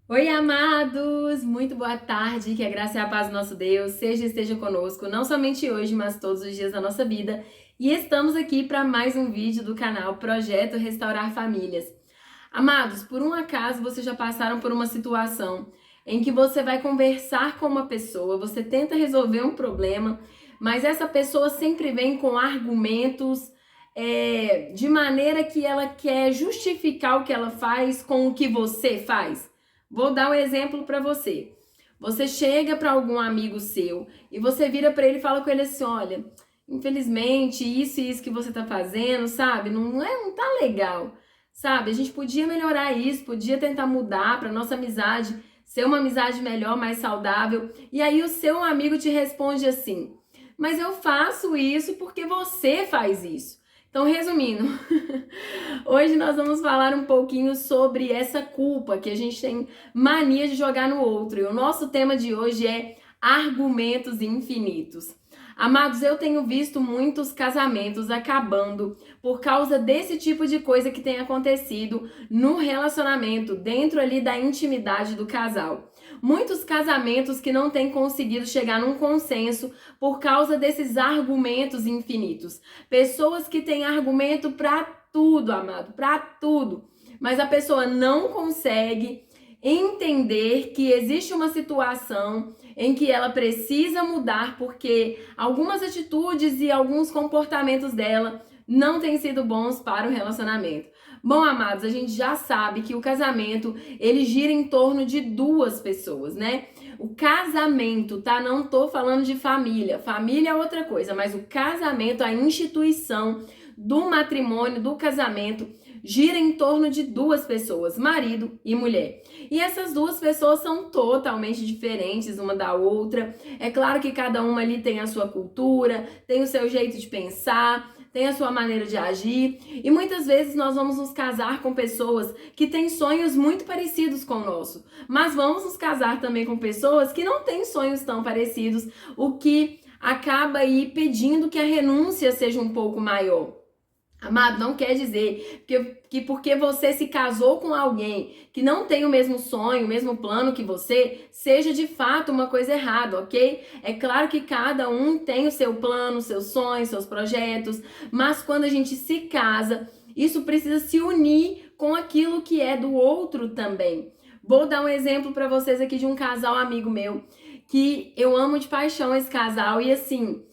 Oi, amados! Muito boa tarde, que a graça e a paz do nosso Deus esteja conosco, não somente hoje, mas todos os dias da nossa vida. E estamos aqui para mais um vídeo do canal Projeto Restaurar Famílias. Amados, por um acaso vocês já passaram por uma situação em que você vai conversar com uma pessoa, você tenta resolver um problema, mas essa pessoa sempre vem com argumentos, de maneira que ela quer justificar o que ela faz com o que você faz? Vou dar um exemplo para você. Você chega para algum amigo seu e você vira para ele e fala com ele assim: olha, infelizmente isso e isso que você tá fazendo, sabe? Não tá legal, sabe? A gente podia melhorar isso, podia tentar mudar para nossa amizade ser uma amizade melhor, mais saudável. E aí o seu amigo te responde assim: mas eu faço isso porque você faz isso. Então, resumindo, hoje nós vamos falar um pouquinho sobre essa culpa que a gente tem mania de jogar no outro. E o nosso tema de hoje é argumentos infinitos. Amados, eu tenho visto muitos casamentos acabando por causa desse tipo de coisa que tem acontecido no relacionamento, dentro ali da intimidade do casal. Muitos casamentos que não têm conseguido chegar num consenso por causa desses argumentos infinitos. Pessoas que têm argumento para tudo, amado, para tudo. Mas a pessoa não consegue entender que existe uma situação em que ela precisa mudar porque algumas atitudes e alguns comportamentos dela não têm sido bons para o relacionamento. Bom, amados, a gente já sabe que o casamento, ele gira em torno de duas pessoas, né? O casamento, tá? Não tô falando de família. Família é outra coisa, mas o casamento, a instituição do matrimônio, do casamento, gira em torno de duas pessoas, marido e mulher. E essas duas pessoas são totalmente diferentes uma da outra. É claro que cada uma ali tem a sua cultura, tem o seu jeito de pensar, tem a sua maneira de agir. E muitas vezes nós vamos nos casar com pessoas que têm sonhos muito parecidos com o nosso. Mas vamos nos casar também com pessoas que não têm sonhos tão parecidos, o que acaba aí pedindo que a renúncia seja um pouco maior. Amado, não quer dizer que porque você se casou com alguém que não tem o mesmo sonho, o mesmo plano que você, seja de fato uma coisa errada, ok? É claro que cada um tem o seu plano, seus sonhos, seus projetos, mas quando a gente se casa, isso precisa se unir com aquilo que é do outro também. Vou dar um exemplo para vocês aqui de um casal amigo meu, que eu amo de paixão esse casal, e assim,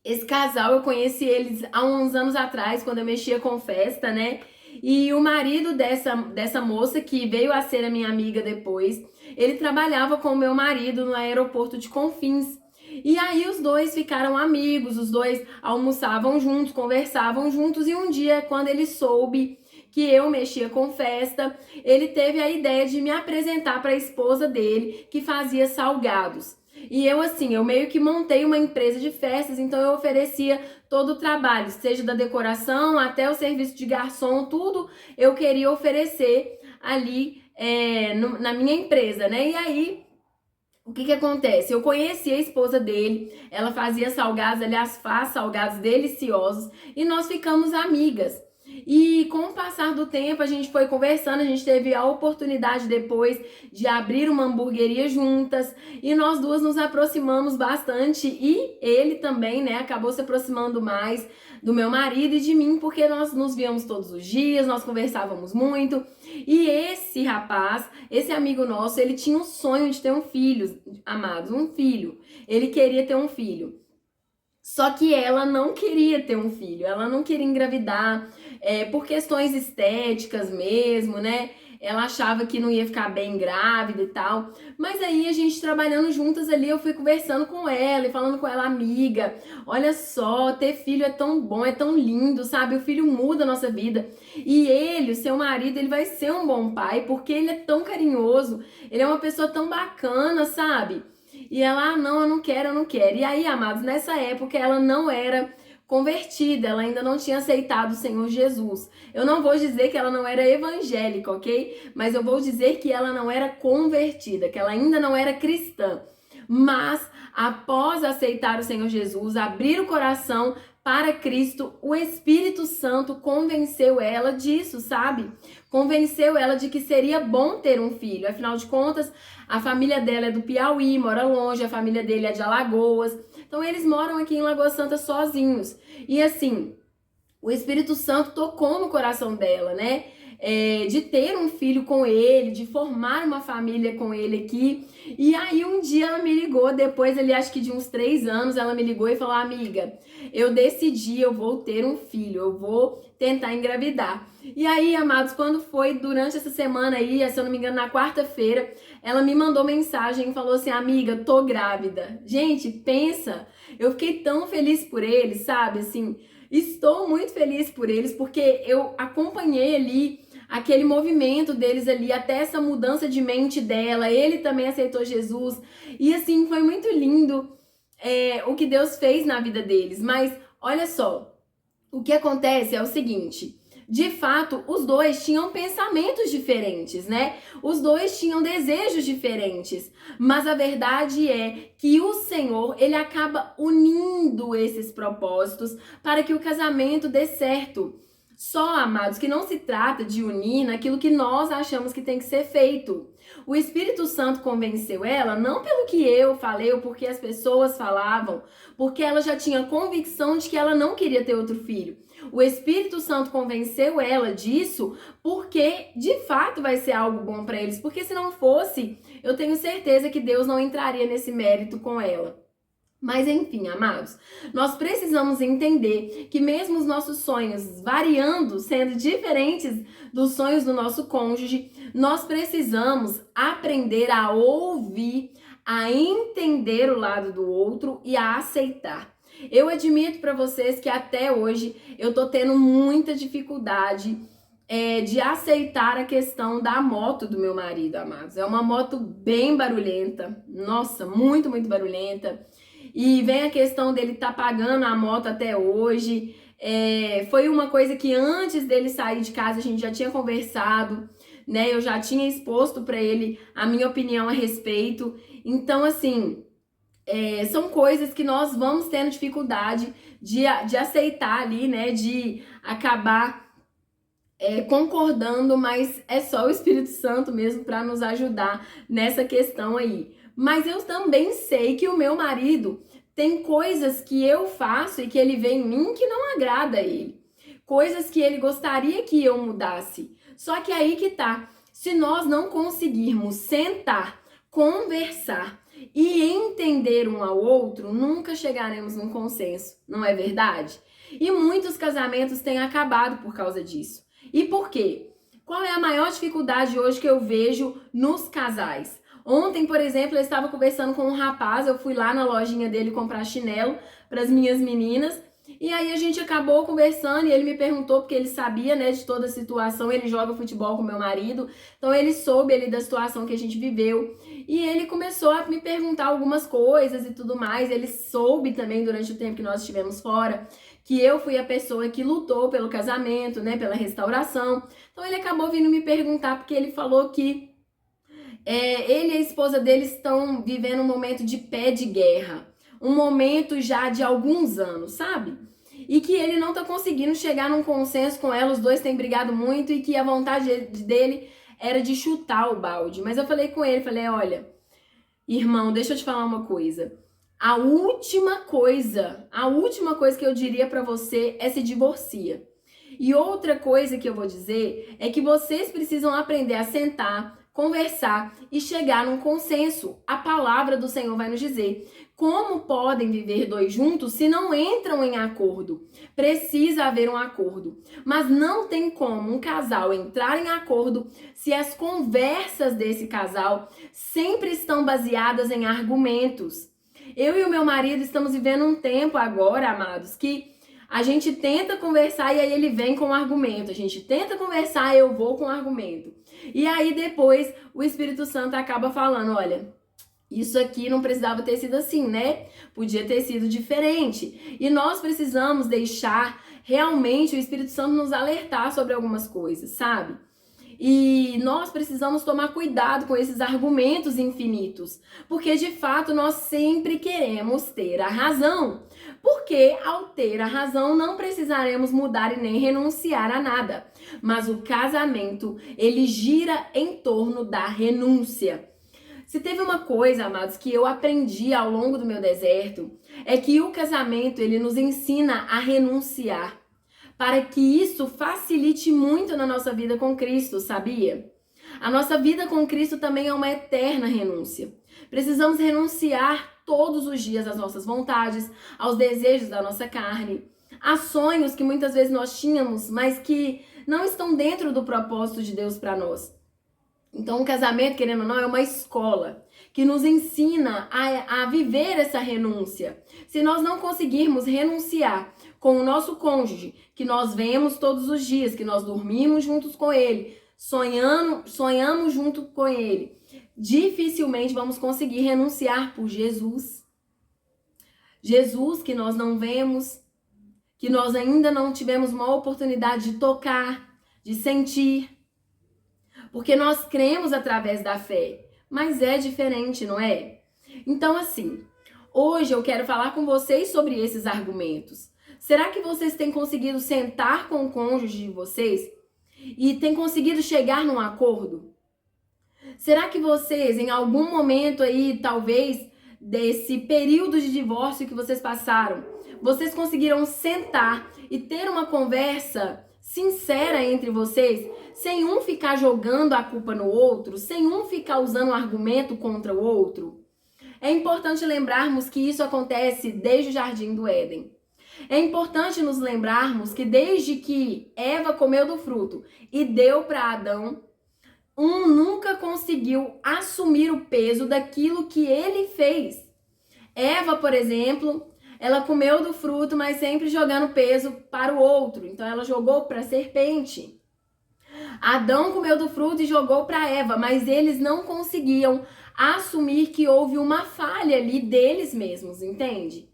esse casal, eu conheci eles há uns anos atrás, quando eu mexia com festa, né? E o marido dessa moça, que veio a ser a minha amiga depois, ele trabalhava com o meu marido no aeroporto de Confins. E aí os dois ficaram amigos, os dois almoçavam juntos, conversavam juntos, e um dia, quando ele soube que eu mexia com festa, ele teve a ideia de me apresentar para a esposa dele, que fazia salgados. E eu, assim, eu meio que montei uma empresa de festas, então eu oferecia todo o trabalho, seja da decoração até o serviço de garçom, tudo eu queria oferecer ali na minha empresa, né? E aí, o que acontece? Eu conheci a esposa dele, ela fazia salgados, aliás, faz salgados deliciosos, e nós ficamos amigas. E com o passar do tempo, a gente foi conversando, a gente teve a oportunidade depois de abrir uma hamburgueria juntas, e nós duas nos aproximamos bastante, e ele também, né, acabou se aproximando mais do meu marido e de mim, porque nós nos víamos todos os dias, nós conversávamos muito. E esse rapaz, esse amigo nosso, ele tinha um sonho de ter um filho, amados, um filho. Ele queria ter um filho. Só que ela não queria ter um filho, ela não queria engravidar, por questões estéticas mesmo, né? Ela achava que não ia ficar bem grávida e tal. Mas aí a gente trabalhando juntas ali, eu fui conversando com ela e falando com ela, amiga, olha só, ter filho é tão bom, é tão lindo, sabe? O filho muda a nossa vida. E ele, o seu marido, ele vai ser um bom pai porque ele é tão carinhoso, ele é uma pessoa tão bacana, sabe? E ela, não, eu não quero, eu não quero. E aí, amados, nessa época ela não era convertida, ela ainda não tinha aceitado o Senhor Jesus. Eu não vou dizer que ela não era evangélica, ok? Mas eu vou dizer que ela não era convertida, que ela ainda não era cristã. Mas, após aceitar o Senhor Jesus, abrir o coração para Cristo, o Espírito Santo convenceu ela disso, sabe? Convenceu ela de que seria bom ter um filho. Afinal de contas, a família dela é do Piauí, mora longe, a família dele é de Alagoas. Então eles moram aqui em Lagoa Santa sozinhos. E assim, o Espírito Santo tocou no coração dela, né? De ter um filho com ele, de formar uma família com ele aqui. E aí um dia ela me ligou, depois ali acho que de uns 3 anos, ela me ligou e falou: amiga, eu decidi, eu vou ter um filho, eu vou tentar engravidar. E aí, amados, quando foi durante essa semana aí, se eu não me engano, na quarta-feira, ela me mandou mensagem e falou assim: amiga, tô grávida. Gente, pensa, eu fiquei tão feliz por eles, sabe? Assim, estou muito feliz por eles, porque eu acompanhei ali aquele movimento deles ali, até essa mudança de mente dela. Ele também aceitou Jesus. E assim, foi muito lindo o que Deus fez na vida deles. Mas olha só, o que acontece é o seguinte: de fato, os dois tinham pensamentos diferentes, né? Os dois tinham desejos diferentes. Mas a verdade é que o Senhor, ele acaba unindo esses propósitos para que o casamento dê certo. Só, amados, que não se trata de unir naquilo que nós achamos que tem que ser feito. O Espírito Santo convenceu ela não pelo que eu falei ou porque as pessoas falavam, porque ela já tinha convicção de que ela não queria ter outro filho. O Espírito Santo convenceu ela disso porque de fato vai ser algo bom para eles, porque se não fosse, eu tenho certeza que Deus não entraria nesse mérito com ela. Mas enfim, amados, nós precisamos entender que mesmo os nossos sonhos variando, sendo diferentes dos sonhos do nosso cônjuge, nós precisamos aprender a ouvir, a entender o lado do outro e a aceitar. Eu admito para vocês que até hoje eu tô tendo muita dificuldade de aceitar a questão da moto do meu marido, amados. É uma moto bem barulhenta, nossa, muito, muito barulhenta. E vem a questão dele estar pagando a moto até hoje. Foi uma coisa que antes dele sair de casa a gente já tinha conversado, né? Eu já tinha exposto para ele a minha opinião a respeito. Então, assim, são coisas que nós vamos tendo dificuldade de aceitar ali, né? De acabar concordando, mas é só o Espírito Santo mesmo para nos ajudar nessa questão aí. Mas eu também sei que o meu marido tem coisas que eu faço e que ele vê em mim que não agrada a ele. Coisas que ele gostaria que eu mudasse. Só que aí que tá. Se nós não conseguirmos sentar, conversar e entender um ao outro, nunca chegaremos num consenso, não é verdade? E muitos casamentos têm acabado por causa disso. E por quê? Qual é a maior dificuldade hoje que eu vejo nos casais? Ontem, por exemplo, eu estava conversando com um rapaz, eu fui lá na lojinha dele comprar chinelo para as minhas meninas, e aí a gente acabou conversando e ele me perguntou, porque ele sabia, né, de toda a situação, ele joga futebol com meu marido, então ele soube ali da situação que a gente viveu, e ele começou a me perguntar algumas coisas e tudo mais. Ele soube também durante o tempo que nós estivemos fora, que eu fui a pessoa que lutou pelo casamento, né, pela restauração. Então ele acabou vindo me perguntar, porque ele falou que ele e a esposa dele estão vivendo um momento de pé de guerra, um momento já de alguns anos, sabe? E que ele não tá conseguindo chegar num consenso com ela, os dois têm brigado muito e que a vontade dele era de chutar o balde. Mas eu falei com ele, falei: olha, irmão, deixa eu te falar uma coisa. A última coisa que eu diria pra você é se divorcia. E outra coisa que eu vou dizer é que vocês precisam aprender a sentar, conversar e chegar num consenso. A palavra do Senhor vai nos dizer: como podem viver dois juntos se não entram em acordo? Precisa haver um acordo. Mas não tem como um casal entrar em acordo se as conversas desse casal sempre estão baseadas em argumentos. Eu e o meu marido estamos vivendo um tempo agora, amados, que a gente tenta conversar e aí ele vem com um argumento. A gente tenta conversar e eu vou com um argumento. E aí depois o Espírito Santo acaba falando: olha, isso aqui não precisava ter sido assim, né? Podia ter sido diferente. E nós precisamos deixar realmente o Espírito Santo nos alertar sobre algumas coisas, sabe? E nós precisamos tomar cuidado com esses argumentos infinitos, porque de fato nós sempre queremos ter a razão. Porque ao ter a razão não precisaremos mudar e nem renunciar a nada. Mas o casamento, ele gira em torno da renúncia. Se teve uma coisa, amados, que eu aprendi ao longo do meu deserto, é que o casamento, ele nos ensina a renunciar, para que isso facilite muito na nossa vida com Cristo, sabia? A nossa vida com Cristo também é uma eterna renúncia. Precisamos renunciar todos os dias às nossas vontades, aos desejos da nossa carne, a sonhos que muitas vezes nós tínhamos, mas que não estão dentro do propósito de Deus para nós. Então, o casamento, querendo ou não, é uma escola que nos ensina a viver essa renúncia. Se nós não conseguirmos renunciar com o nosso cônjuge, que nós vemos todos os dias, que nós dormimos juntos com ele, sonhamos junto com ele, dificilmente vamos conseguir renunciar por Jesus. Jesus que nós não vemos, que nós ainda não tivemos uma oportunidade de tocar, de sentir, porque nós cremos através da fé, mas é diferente, não é? Então, assim, hoje eu quero falar com vocês sobre esses argumentos. Será que vocês têm conseguido sentar com o cônjuge de vocês e têm conseguido chegar num acordo? Será que vocês, em algum momento aí, talvez, desse período de divórcio que vocês passaram, vocês conseguiram sentar e ter uma conversa sincera entre vocês, sem um ficar jogando a culpa no outro, sem um ficar usando um argumento contra o outro? É importante lembrarmos que isso acontece desde o Jardim do Éden. É importante nos lembrarmos que desde que Eva comeu do fruto e deu para Adão, um nunca conseguiu assumir o peso daquilo que ele fez. Eva, por exemplo, ela comeu do fruto, mas sempre jogando peso para o outro. Então ela jogou para a serpente. Adão comeu do fruto e jogou para Eva, mas eles não conseguiam assumir que houve uma falha ali deles mesmos, entende?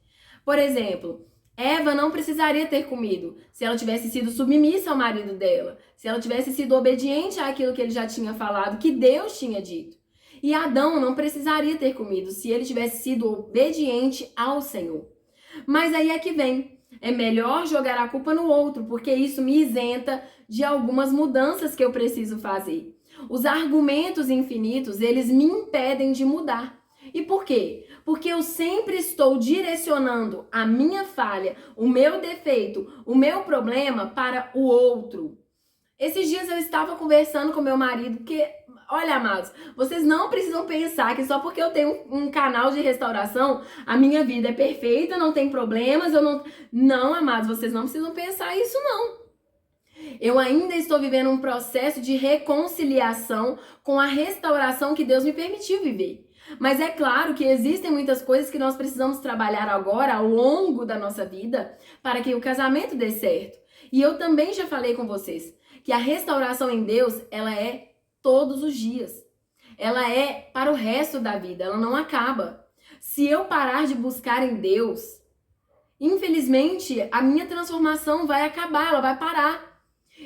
Por exemplo, Eva não precisaria ter comido se ela tivesse sido submissa ao marido dela, se ela tivesse sido obediente àquilo que ele já tinha falado, que Deus tinha dito. E Adão não precisaria ter comido se ele tivesse sido obediente ao Senhor. Mas aí é que vem. É melhor jogar a culpa no outro, porque isso me isenta de algumas mudanças que eu preciso fazer. Os argumentos infinitos, eles me impedem de mudar. E por quê? Porque eu sempre estou direcionando a minha falha, o meu defeito, o meu problema para o outro. Esses dias eu estava conversando com meu marido, que, olha, amados, vocês não precisam pensar que só porque eu tenho um canal de restauração, a minha vida é perfeita, não tem problemas, eu não... Não, amados, vocês não precisam pensar isso, não. Eu ainda estou vivendo um processo de reconciliação com a restauração que Deus me permitiu viver. Mas é claro que existem muitas coisas que nós precisamos trabalhar agora, ao longo da nossa vida, para que o casamento dê certo. E eu também já falei com vocês que a restauração em Deus, ela é todos os dias. Ela é para o resto da vida, ela não acaba. Se eu parar de buscar em Deus, infelizmente, a minha transformação vai acabar, ela vai parar.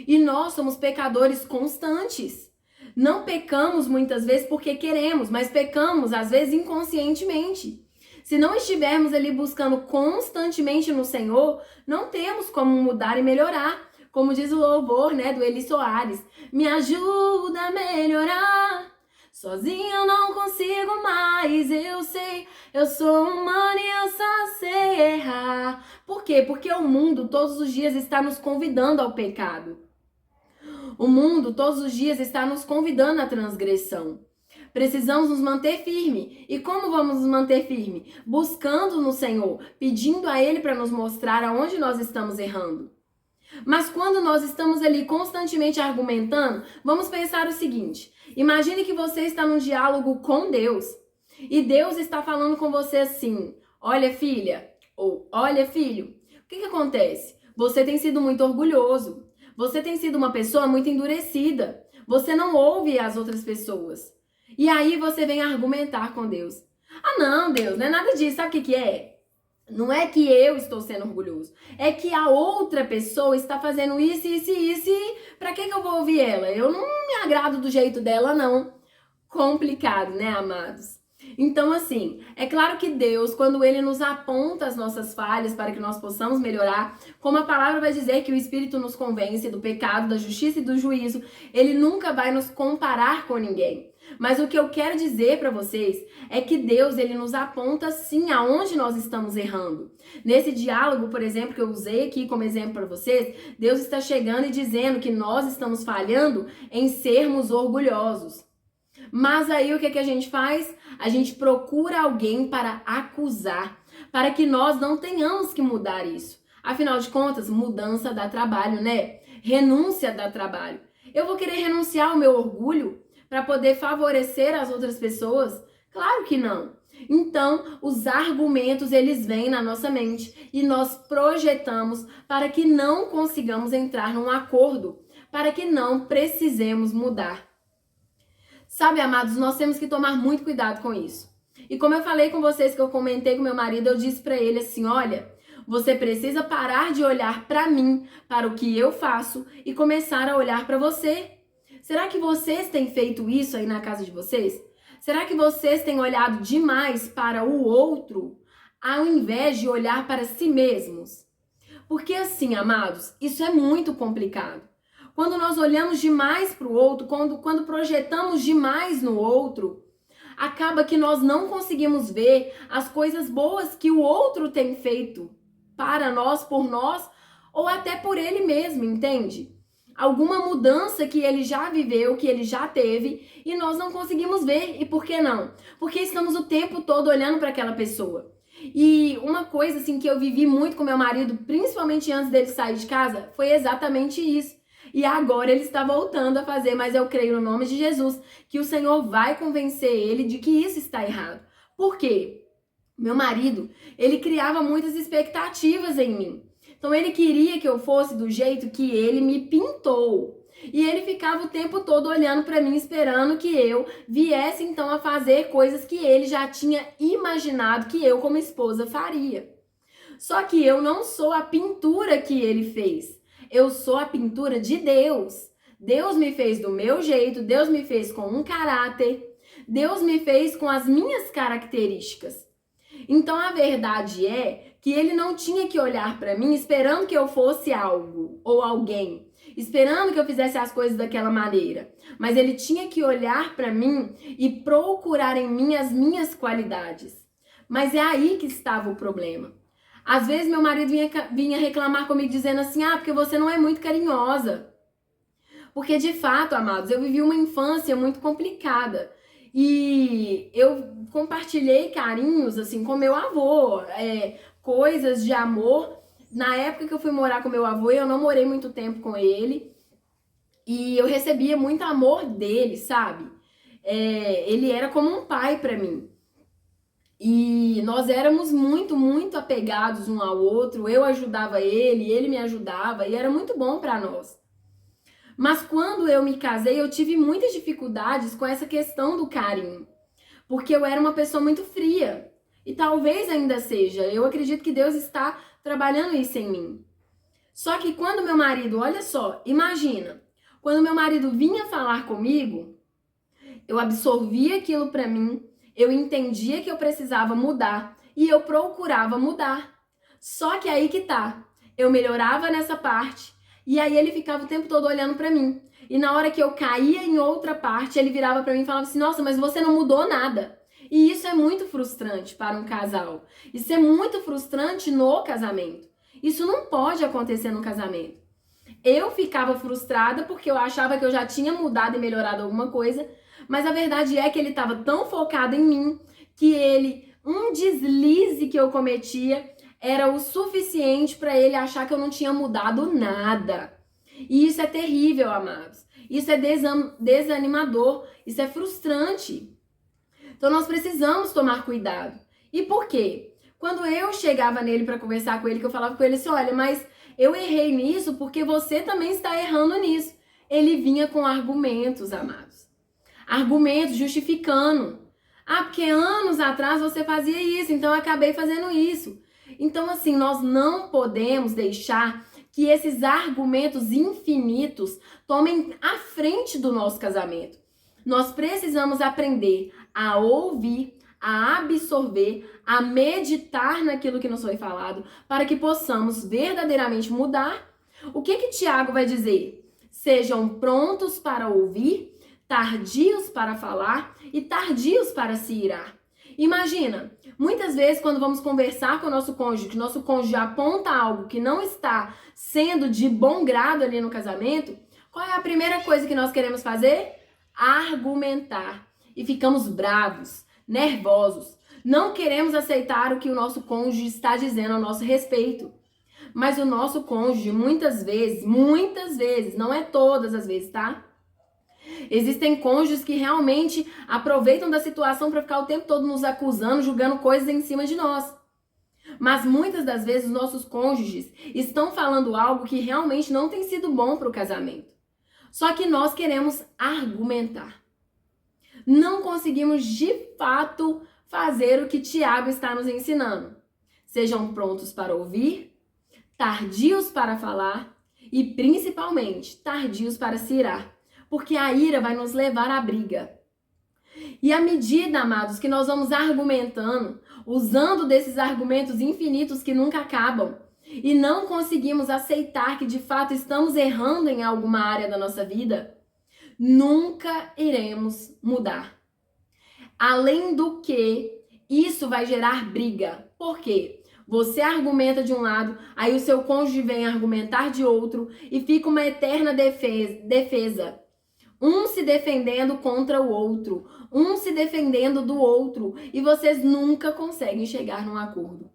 E nós somos pecadores constantes. Não pecamos muitas vezes porque queremos, mas pecamos às vezes inconscientemente. Se não estivermos ali buscando constantemente no Senhor, não temos como mudar e melhorar. Como diz o louvor, né, do Eli Soares. Me ajuda a melhorar. Sozinha eu não consigo mais, eu sei, eu sou humana e eu só sei errar. Por quê? Porque o mundo todos os dias está nos convidando ao pecado. O mundo todos os dias está nos convidando à transgressão. Precisamos nos manter firme. E como vamos nos manter firme? Buscando no Senhor, pedindo a Ele para nos mostrar aonde nós estamos errando. Mas quando nós estamos ali constantemente argumentando, vamos pensar o seguinte. Imagine que você está num diálogo com Deus. E Deus está falando com você assim. Olha, filha, ou olha, filho, o que acontece? Você tem sido muito orgulhoso. Você tem sido uma pessoa muito endurecida. Você não ouve as outras pessoas. E aí você vem argumentar com Deus. Ah, não, Deus, não é nada disso. Sabe o que é? Não é que eu estou sendo orgulhoso. É que a outra pessoa está fazendo isso, isso e isso. E pra que eu vou ouvir ela? Eu não me agrado do jeito dela, não. Complicado, né, amados? Então, assim, é claro que Deus, quando Ele nos aponta as nossas falhas para que nós possamos melhorar, como a palavra vai dizer que o Espírito nos convence do pecado, da justiça e do juízo, Ele nunca vai nos comparar com ninguém. Mas o que eu quero dizer para vocês é que Deus, Ele nos aponta sim aonde nós estamos errando. Nesse diálogo, por exemplo, que eu usei aqui como exemplo para vocês, Deus está chegando e dizendo que nós estamos falhando em sermos orgulhosos. Mas aí o que a gente faz? A gente procura alguém para acusar, para que nós não tenhamos que mudar isso. Afinal de contas, mudança dá trabalho, né? Renúncia dá trabalho. Eu vou querer renunciar ao meu orgulho para poder favorecer as outras pessoas? Claro que não. Então, os argumentos, eles vêm na nossa mente e nós projetamos para que não consigamos entrar num acordo, para que não precisemos mudar. Sabe, amados, nós temos que tomar muito cuidado com isso. E como eu falei com vocês, que eu comentei com meu marido, eu disse pra ele assim, olha, você precisa parar de olhar pra mim, para o que eu faço e começar a olhar pra você. Será que vocês têm feito isso aí na casa de vocês? Será que vocês têm olhado demais para o outro, ao invés de olhar para si mesmos? Porque assim, amados, isso é muito complicado. Quando nós olhamos demais para o outro, quando projetamos demais no outro, acaba que nós não conseguimos ver as coisas boas que o outro tem feito para nós, por nós, ou até por ele mesmo, entende? Alguma mudança que ele já viveu, que ele já teve, e nós não conseguimos ver. E por que não? Porque estamos o tempo todo olhando para aquela pessoa. E uma coisa assim que eu vivi muito com meu marido, principalmente antes dele sair de casa, foi exatamente isso. E agora ele está voltando a fazer, mas eu creio no nome de Jesus que o Senhor vai convencer ele de que isso está errado. Por quê? Meu marido, ele criava muitas expectativas em mim. Então ele queria que eu fosse do jeito que ele me pintou. E ele ficava o tempo todo olhando para mim, esperando que eu viesse então a fazer coisas que ele já tinha imaginado que eu como esposa faria. Só que eu não sou a pintura que ele fez. Eu sou a pintura de Deus. Deus me fez do meu jeito, Deus me fez com um caráter, Deus me fez com as minhas características. Então a verdade é que ele não tinha que olhar para mim esperando que eu fosse algo ou alguém, esperando que eu fizesse as coisas daquela maneira. Mas ele tinha que olhar para mim e procurar em mim as minhas qualidades. Mas é aí que estava o problema. Às vezes meu marido vinha reclamar comigo dizendo assim, porque você não é muito carinhosa. Porque de fato, amados, eu vivi uma infância muito complicada. E eu compartilhei carinhos assim com meu avô, coisas de amor. Na época que eu fui morar com meu avô, eu não morei muito tempo com ele. E eu recebia muito amor dele, sabe? Ele era como um pai para mim. E nós éramos muito, muito apegados um ao outro. Eu ajudava ele me ajudava e era muito bom para nós. Mas quando eu me casei, eu tive muitas dificuldades com essa questão do carinho. Porque eu era uma pessoa muito fria. E talvez ainda seja. Eu acredito que Deus está trabalhando isso em mim. Só que quando meu marido, olha só, imagina. Quando meu marido vinha falar comigo, eu absorvia aquilo para mim. Eu entendia que eu precisava mudar e eu procurava mudar. Só que aí que tá. Eu melhorava nessa parte e aí ele ficava o tempo todo olhando pra mim. E na hora que eu caía em outra parte, ele virava pra mim e falava assim, nossa, mas você não mudou nada. E isso é muito frustrante para um casal. Isso é muito frustrante no casamento. Isso não pode acontecer no casamento. Eu ficava frustrada porque eu achava que eu já tinha mudado e melhorado alguma coisa, mas a verdade é que ele estava tão focado em mim que um deslize que eu cometia era o suficiente para ele achar que eu não tinha mudado nada. E isso é terrível, amados. Isso é desanimador, isso é frustrante. Então nós precisamos tomar cuidado. E por quê? Quando eu chegava nele para conversar com ele, que eu falava com ele assim, olha, mas eu errei nisso porque você também está errando nisso. Ele vinha com argumentos, amados. Argumentos justificando. Porque anos atrás você fazia isso, então eu acabei fazendo isso. Então, assim, nós não podemos deixar que esses argumentos infinitos tomem a frente do nosso casamento. Nós precisamos aprender a ouvir, a absorver, a meditar naquilo que nos foi falado, para que possamos verdadeiramente mudar. O que Tiago vai dizer? Sejam prontos para ouvir, tardios para falar e tardios para se irar. Imagina, muitas vezes quando vamos conversar com o nosso cônjuge, que nosso cônjuge aponta algo que não está sendo de bom grado ali no casamento, qual é a primeira coisa que nós queremos fazer? Argumentar. E ficamos bravos, nervosos. Não queremos aceitar o que o nosso cônjuge está dizendo ao nosso respeito. Mas o nosso cônjuge, muitas vezes, não é todas as vezes, tá? Existem cônjuges que realmente aproveitam da situação para ficar o tempo todo nos acusando, julgando coisas em cima de nós. Mas muitas das vezes os nossos cônjuges estão falando algo que realmente não tem sido bom para o casamento. Só que nós queremos argumentar. Não conseguimos de fato fazer o que Tiago está nos ensinando. Sejam prontos para ouvir, tardios para falar e principalmente tardios para se irar. Porque a ira vai nos levar à briga. E à medida, amados, que nós vamos argumentando, usando desses argumentos infinitos que nunca acabam, e não conseguimos aceitar que de fato estamos errando em alguma área da nossa vida, nunca iremos mudar. Além do que, isso vai gerar briga. Por quê? Você argumenta de um lado, aí o seu cônjuge vem argumentar de outro, e fica uma eterna defesa. Um se defendendo contra o outro, um se defendendo do outro, e vocês nunca conseguem chegar num acordo.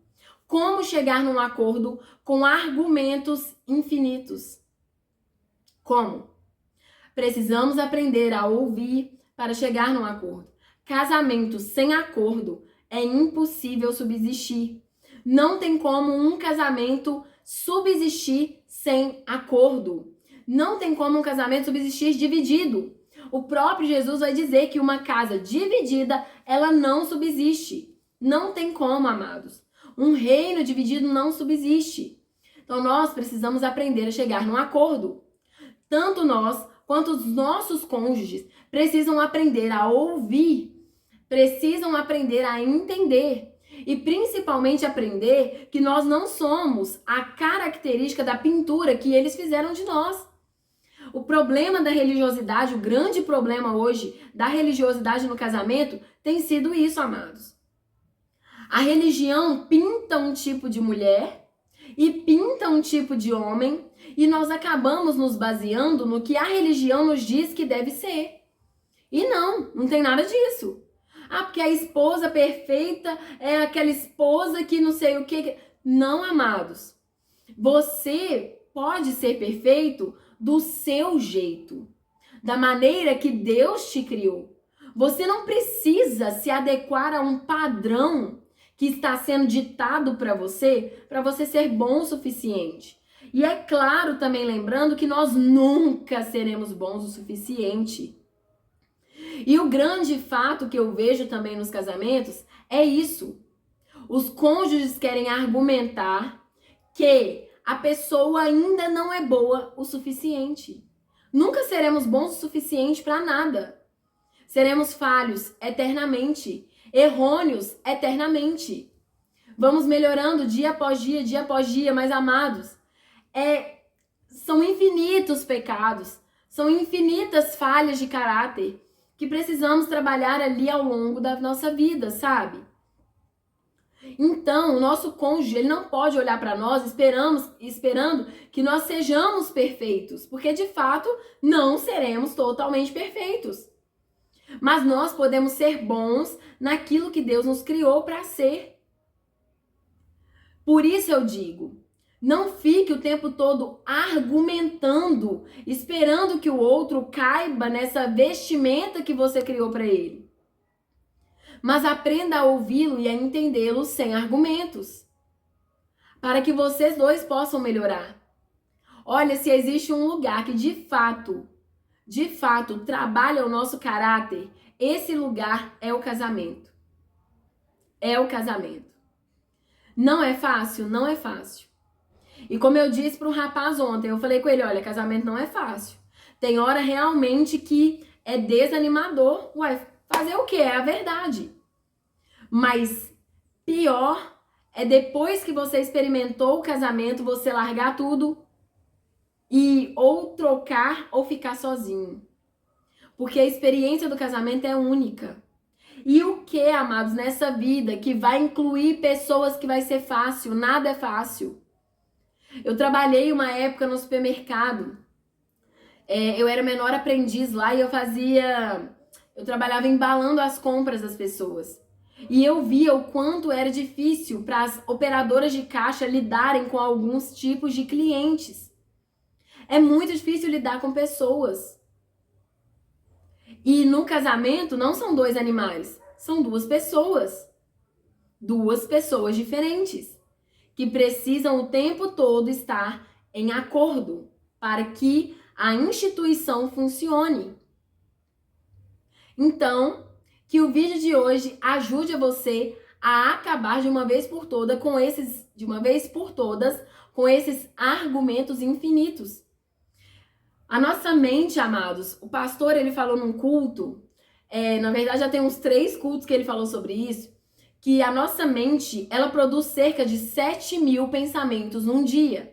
Como chegar num acordo com argumentos infinitos? Como? Precisamos aprender a ouvir para chegar num acordo. Casamento sem acordo é impossível subsistir. Não tem como um casamento subsistir sem acordo. Não tem como um casamento subsistir dividido. O próprio Jesus vai dizer que uma casa dividida, ela não subsiste. Não tem como, amados. Um reino dividido não subsiste. Então nós precisamos aprender a chegar num acordo. Tanto nós quanto os nossos cônjuges precisam aprender a ouvir, precisam aprender a entender e principalmente aprender que nós não somos a característica da pintura que eles fizeram de nós. O problema da religiosidade, o grande problema hoje da religiosidade no casamento tem sido isso, amados. A religião pinta um tipo de mulher e pinta um tipo de homem e nós acabamos nos baseando no que a religião nos diz que deve ser. E não tem nada disso. Ah, porque a esposa perfeita é aquela esposa que não sei o que. Não, amados. Você pode ser perfeito do seu jeito, da maneira que Deus te criou. Você não precisa se adequar a um padrão que está sendo ditado para você ser bom o suficiente. E é claro também lembrando que nós nunca seremos bons o suficiente. E o grande fato que eu vejo também nos casamentos é isso. Os cônjuges querem argumentar que a pessoa ainda não é boa o suficiente. Nunca seremos bons o suficiente para nada. Seremos falhos eternamente, errôneos eternamente. Vamos melhorando dia após dia, mas amados, são infinitos pecados, são infinitas falhas de caráter que precisamos trabalhar ali ao longo da nossa vida, sabe? Então, o nosso cônjuge, ele não pode olhar para nós esperando que nós sejamos perfeitos, porque de fato não seremos totalmente perfeitos. Mas nós podemos ser bons naquilo que Deus nos criou para ser. Por isso eu digo, não fique o tempo todo argumentando, esperando que o outro caiba nessa vestimenta que você criou para ele. Mas aprenda a ouvi-lo e a entendê-lo sem argumentos, para que vocês dois possam melhorar. Olha, se existe um lugar que de fato trabalha o nosso caráter, esse lugar é o casamento. É o casamento. Não é fácil? Não é fácil. E como eu disse para um rapaz ontem, eu falei com ele, olha, casamento não é fácil. Tem hora realmente que é desanimador. Ué, fazer o quê? É a verdade. Mas pior é depois que você experimentou o casamento, você largar tudo e ou trocar ou ficar sozinho. Porque a experiência do casamento é única. E o que, amados, nessa vida que vai incluir pessoas que vai ser fácil? Nada é fácil. Eu trabalhei uma época no supermercado. Eu era menor aprendiz lá e eu trabalhava embalando as compras das pessoas. E eu via o quanto era difícil para as operadoras de caixa lidarem com alguns tipos de clientes. É muito difícil lidar com pessoas. E no casamento não são dois animais, são duas pessoas. Duas pessoas diferentes, que precisam o tempo todo estar em acordo para que a instituição funcione. Então, que o vídeo de hoje ajude você a acabar de uma vez por todas com esses argumentos infinitos. A nossa mente, amados, o pastor ele falou num culto, na verdade já tem uns 3 cultos que ele falou sobre isso, que a nossa mente, ela produz cerca de 7.000 pensamentos num dia.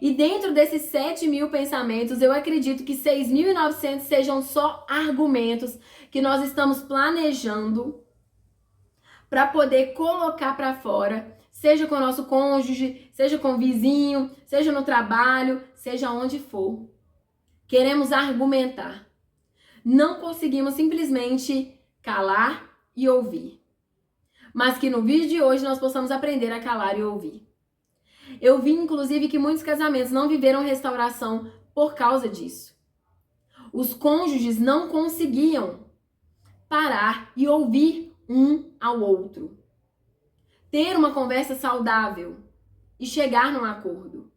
E dentro desses 7.000 pensamentos, eu acredito que 6.900 sejam só argumentos que nós estamos planejando para poder colocar para fora, seja com o nosso cônjuge, seja com o vizinho, seja no trabalho, seja onde for. Queremos argumentar. Não conseguimos simplesmente calar e ouvir. Mas que no vídeo de hoje nós possamos aprender a calar e ouvir. Eu vi, inclusive, que muitos casamentos não viveram restauração por causa disso. Os cônjuges não conseguiam parar e ouvir um ao outro. Ter uma conversa saudável e chegar num acordo.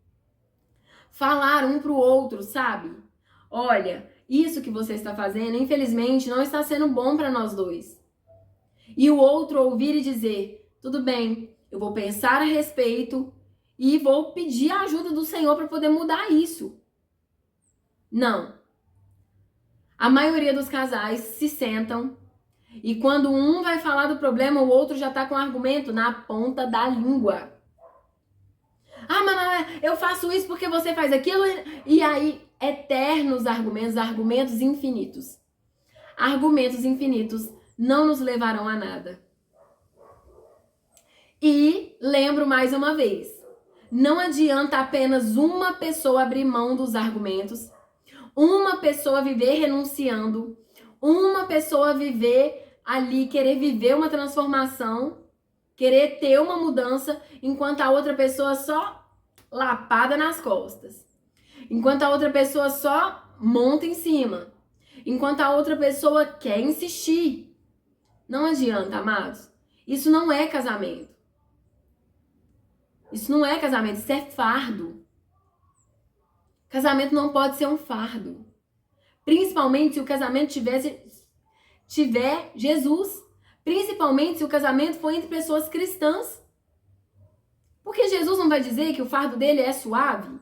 Falar um pro outro, sabe? Olha, isso que você está fazendo, infelizmente, não está sendo bom para nós dois. E o outro ouvir e dizer, tudo bem, eu vou pensar a respeito e vou pedir a ajuda do Senhor para poder mudar isso. Não. A maioria dos casais se sentam e quando um vai falar do problema, o outro já está com o argumento na ponta da língua. Ah, mas eu faço isso porque você faz aquilo. E aí, eternos argumentos infinitos. Argumentos infinitos não nos levarão a nada. E lembro mais uma vez, não adianta apenas uma pessoa abrir mão dos argumentos, uma pessoa viver renunciando, uma pessoa viver ali, querer viver uma transformação, querer ter uma mudança, enquanto a outra pessoa só lapada nas costas. Enquanto a outra pessoa só monta em cima. Enquanto a outra pessoa quer insistir. Não adianta, amados. Isso não é casamento. Isso não é casamento, isso é fardo. Casamento não pode ser um fardo. Principalmente se o casamento tiver Jesus. Principalmente se o casamento for entre pessoas cristãs. Porque Jesus não vai dizer que o fardo dele é suave?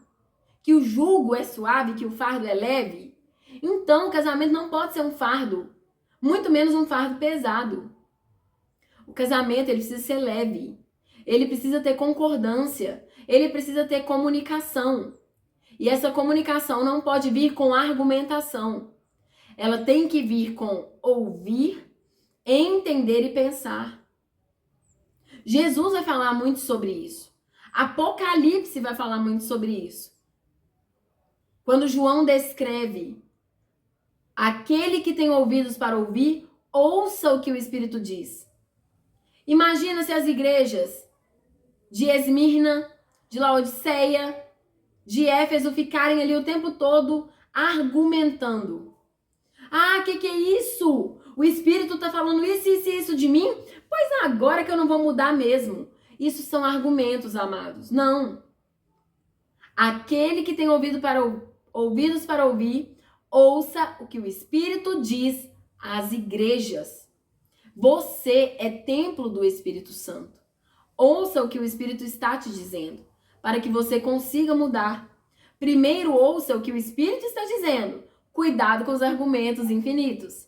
Que o jugo é suave, que o fardo é leve? Então, o casamento não pode ser um fardo. Muito menos um fardo pesado. O casamento, ele precisa ser leve. Ele precisa ter concordância. Ele precisa ter comunicação. E essa comunicação não pode vir com argumentação. Ela tem que vir com ouvir, entender e pensar. Jesus vai falar muito sobre isso. Apocalipse vai falar muito sobre isso. Quando João descreve aquele que tem ouvidos para ouvir, ouça o que o Espírito diz. Imagina se as igrejas de Esmirna, de Laodiceia, de Éfeso ficarem ali o tempo todo argumentando. Ah, que é isso? O Espírito está falando isso de mim? Pois agora que eu não vou mudar mesmo. Isso são argumentos, amados. Não. Aquele que tem ouvidos para ouvir, ouça o que o Espírito diz às igrejas. Você é templo do Espírito Santo. Ouça o que o Espírito está te dizendo, para que você consiga mudar. Primeiro, ouça o que o Espírito está dizendo. Cuidado com os argumentos infinitos.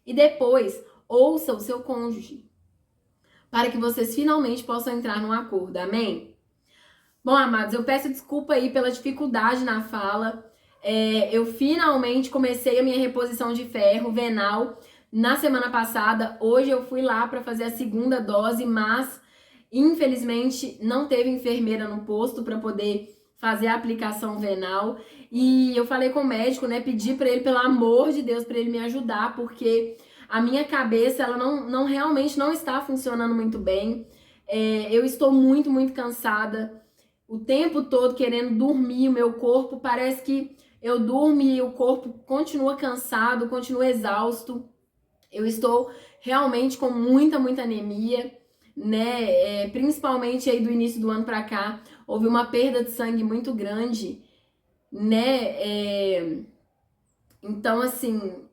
E depois, ouça o seu cônjuge. para que vocês finalmente possam entrar num acordo, amém? Bom, amados, eu peço desculpa aí pela dificuldade na fala. Eu finalmente comecei a minha reposição de ferro venal na semana passada. Hoje eu fui lá para fazer a segunda dose, mas infelizmente não teve enfermeira no posto para poder fazer a aplicação venal. E eu falei com o médico, né? Pedi para ele, pelo amor de Deus, para ele me ajudar, porque a minha cabeça, ela não realmente não está funcionando muito bem. Eu estou muito, muito cansada. O tempo todo querendo dormir, o meu corpo parece que eu durmo e o corpo continua cansado, continua exausto. Eu estou realmente com muita, muita anemia, né? Principalmente aí do início do ano pra cá, houve uma perda de sangue muito grande, né? Então, assim,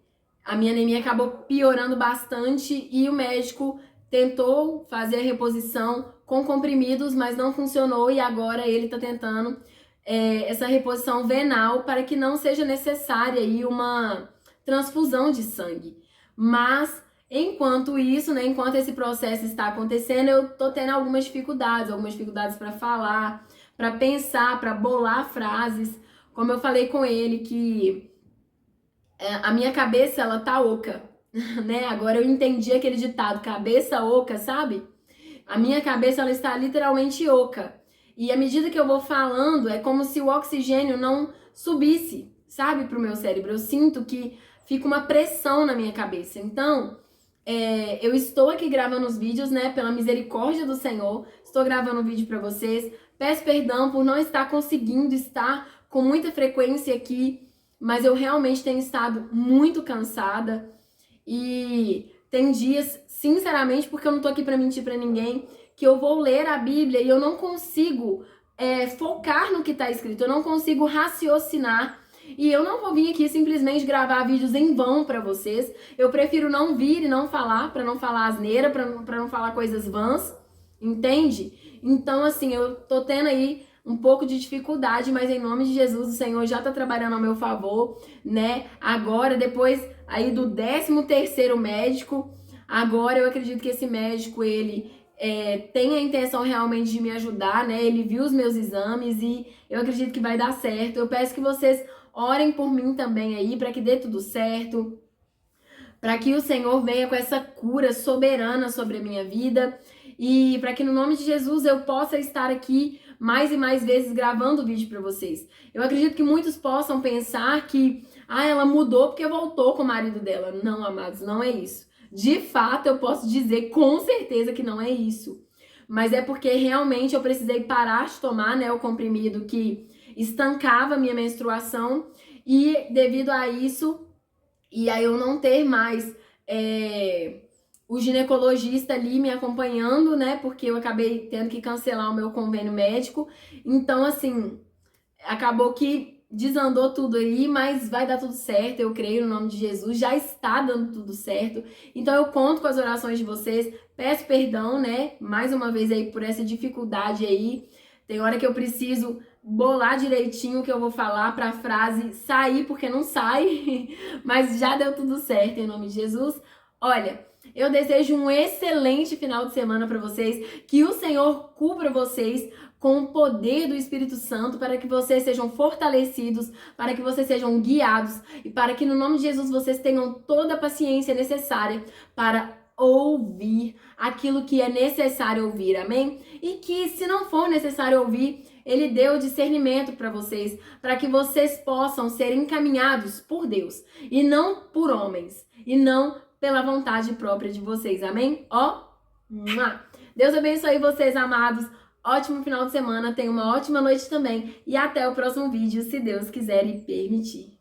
a minha anemia acabou piorando bastante e o médico tentou fazer a reposição com comprimidos, mas não funcionou e agora ele está tentando essa reposição venal para que não seja necessária aí uma transfusão de sangue. Mas, enquanto isso, né, enquanto esse processo está acontecendo, eu tô tendo algumas dificuldades para falar, para pensar, para bolar frases. Como eu falei com ele que a minha cabeça, ela tá oca, né? Agora eu entendi aquele ditado, cabeça oca, sabe? A minha cabeça, ela está literalmente oca. E à medida que eu vou falando, é como se o oxigênio não subisse, sabe, pro meu cérebro. Eu sinto que fica uma pressão na minha cabeça. Então, eu estou aqui gravando os vídeos, né, pela misericórdia do Senhor. Estou gravando um vídeo para vocês. Peço perdão por não estar conseguindo estar com muita frequência aqui, mas eu realmente tenho estado muito cansada e tem dias, sinceramente, porque eu não tô aqui para mentir para ninguém, que eu vou ler a Bíblia e eu não consigo focar no que tá escrito, eu não consigo raciocinar. E eu não vou vir aqui simplesmente gravar vídeos em vão para vocês. Eu prefiro não vir e não falar, para não falar asneira, para não falar coisas vãs, entende? Então, assim, eu tô tendo aí um pouco de dificuldade, mas em nome de Jesus, o Senhor já tá trabalhando ao meu favor, né? Agora, depois aí do 13º médico, agora eu acredito que esse médico, ele tem a intenção realmente de me ajudar, né? Ele viu os meus exames e eu acredito que vai dar certo. Eu peço que vocês orem por mim também aí, para que dê tudo certo, para que o Senhor venha com essa cura soberana sobre a minha vida e para que no nome de Jesus eu possa estar aqui mais e mais vezes gravando vídeo para vocês. Eu acredito que muitos possam pensar que ela mudou porque voltou com o marido dela. Não, amados, não é isso. De fato, eu posso dizer com certeza que não é isso. Mas é porque realmente eu precisei parar de tomar, né, o comprimido que estancava a minha menstruação e devido a isso, e aí eu não ter mais o ginecologista ali me acompanhando, né, porque eu acabei tendo que cancelar o meu convênio médico. Então, assim, acabou que desandou tudo aí, mas vai dar tudo certo, eu creio no nome de Jesus, já está dando tudo certo. Então eu conto com as orações de vocês, peço perdão, né, mais uma vez aí por essa dificuldade aí. Tem hora que eu preciso bolar direitinho o que eu vou falar para a frase sair, porque não sai, mas já deu tudo certo em nome de Jesus. Olha, eu desejo um excelente final de semana para vocês, que o Senhor cubra vocês com o poder do Espírito Santo, para que vocês sejam fortalecidos, para que vocês sejam guiados e para que no nome de Jesus vocês tenham toda a paciência necessária para ouvir aquilo que é necessário ouvir, amém? E que se não for necessário ouvir, Ele deu discernimento para vocês, para que vocês possam ser encaminhados por Deus e não por homens, e não pela vontade própria de vocês, amém? Deus abençoe vocês, amados. Ótimo final de semana, tenha uma ótima noite também e até o próximo vídeo, se Deus quiser e permitir.